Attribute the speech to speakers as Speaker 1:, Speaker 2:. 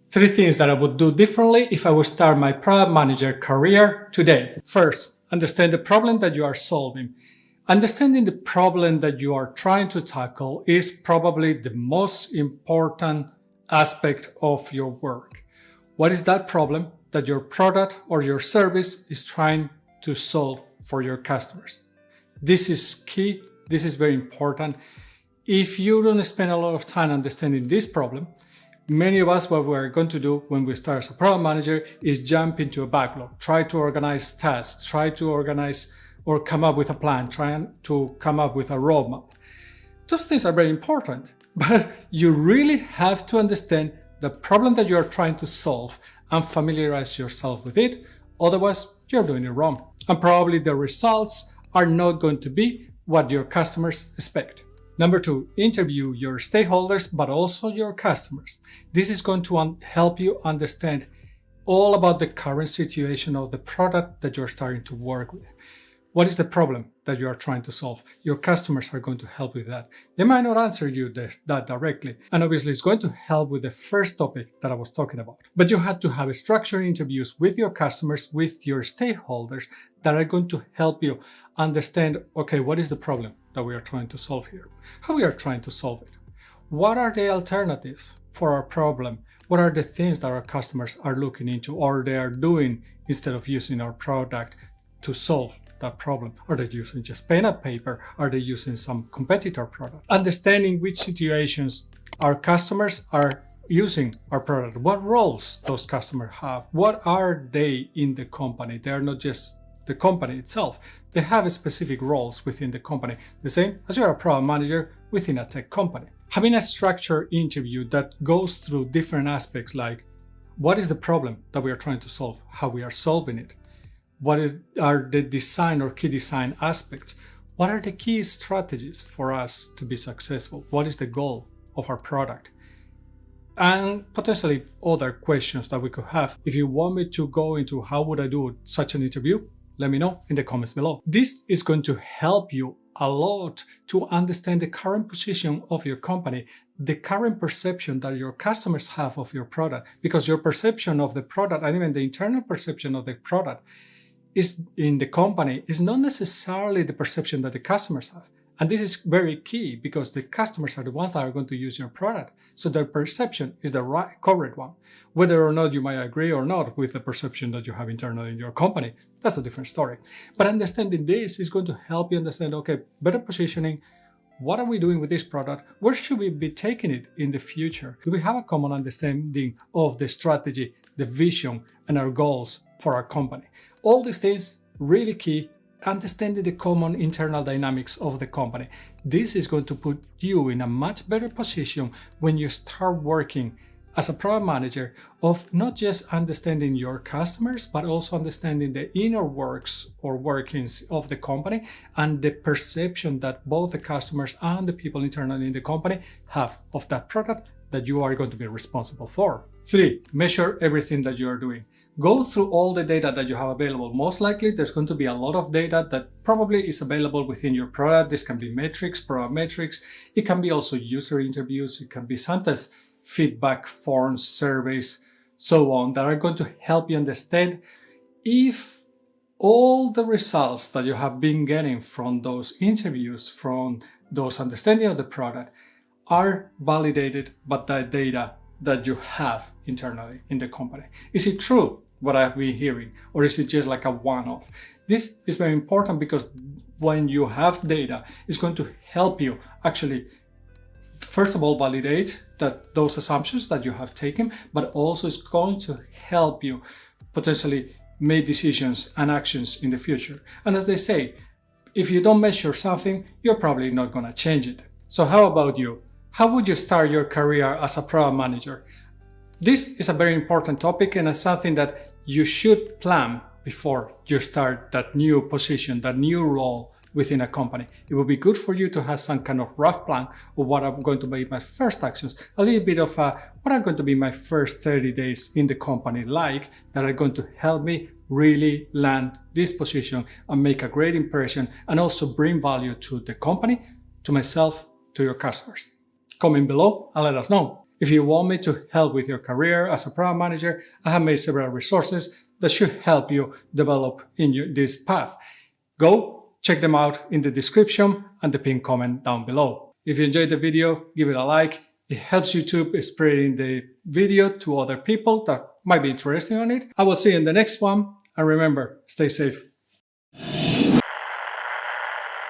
Speaker 1: 3 things that I would do differently if I would start my product manager career today. First, understand the problem that you are solving. Understanding the problem that you are trying to tackle is probably the most important aspect of your work. What is that problem that your product or your service is trying to solve for your customers? This is key. This is very important. If you don't spend a lot of time understanding this problem, many of us, what we're going to do when we start as a product manager is jump into a backlog, try to organize tasks, try to organize or come up with a plan, trying to come up with a roadmap. Those things are very important, but you really have to understand the problem that you're trying to solve and familiarize yourself with it. Otherwise, you're doing it wrong. And probably the results are not going to be what your customers expect. Number 2, interview your stakeholders, but also your customers. This is going to help you understand all about the current situation of the product that you're starting to work with. What is the problem that you are trying to solve? Your customers are going to help with that. They might not answer you that directly. And obviously it's going to help with the first topic that I was talking about. But you have to have structured interviews with your customers, with your stakeholders that are going to help you understand, okay, what is the problem that we are trying to solve here? How we are trying to solve it? What are the alternatives for our problem? What are the things that our customers are looking into or they are doing instead of using our product to solve that problem? Are they using just pen and paper? Are they using some competitor product? Understanding which situations our customers are using our product, what roles those customers have, what are they in the company? They are not just the company itself. They have specific roles within the company, the same as you're a product manager within a tech company. Having a structured interview that goes through different aspects like what is the problem that we are trying to solve, how we are solving it, what are the design or key design aspects, what are the key strategies for us to be successful, what is the goal of our product, and potentially other questions that we could have. If you want me to go into how would I do such an interview, let me know in the comments below. This is going to help you a lot to understand the current position of your company, the current perception that your customers have of your product, because your perception of the product and even the internal perception of the product is in the company is not necessarily the perception that the customers have. And this is very key because the customers are the ones that are going to use your product. So their perception is the right, correct one. Whether or not you might agree or not with the perception that you have internally in your company, that's a different story. But understanding this is going to help you understand, okay, better positioning. What are we doing with this product? Where should we be taking it in the future? Do we have a common understanding of the strategy, the vision, and our goals for our company? All these things, really key. Understanding the common internal dynamics of the company. This is going to put you in a much better position when you start working as a product manager of not just understanding your customers, but also understanding the inner works or workings of the company and the perception that both the customers and the people internally in the company have of that product that you are going to be responsible for. 3, measure everything that you are doing. Go through all the data that you have available. Most likely, there's going to be a lot of data that probably is available within your product. This can be metrics, product metrics. It can be also user interviews. It can be sometimes feedback forms, surveys, so on, that are going to help you understand if all the results that you have been getting from those interviews, from those understanding of the product, are validated by the data that you have internally in the company. Is it true what I've been hearing, or is it just like a one-off? This is very important because when you have data, it's going to help you actually, first of all, validate that those assumptions that you have taken, but also it's going to help you potentially make decisions and actions in the future. And as they say, if you don't measure something, you're probably not going to change it. So how about you? How would you start your career as a product manager? This is a very important topic and it's something that you should plan before you start that new position, that new role within a company. It would be good for you to have some kind of rough plan of what I'm going to be my first actions, a little bit of what are going to be my first 30 days in the company like, that are going to help me really land this position and make a great impression and also bring value to the company, to myself, to your customers. Comment below and let us know. If you want me to help with your career as a product manager, I have made several resources that should help you develop in this path. Go check them out in the description and the pinned comment down below. If you enjoyed the video, give it a like. It helps YouTube spreading the video to other people that might be interested in it. I will see you in the next one. And remember, stay safe.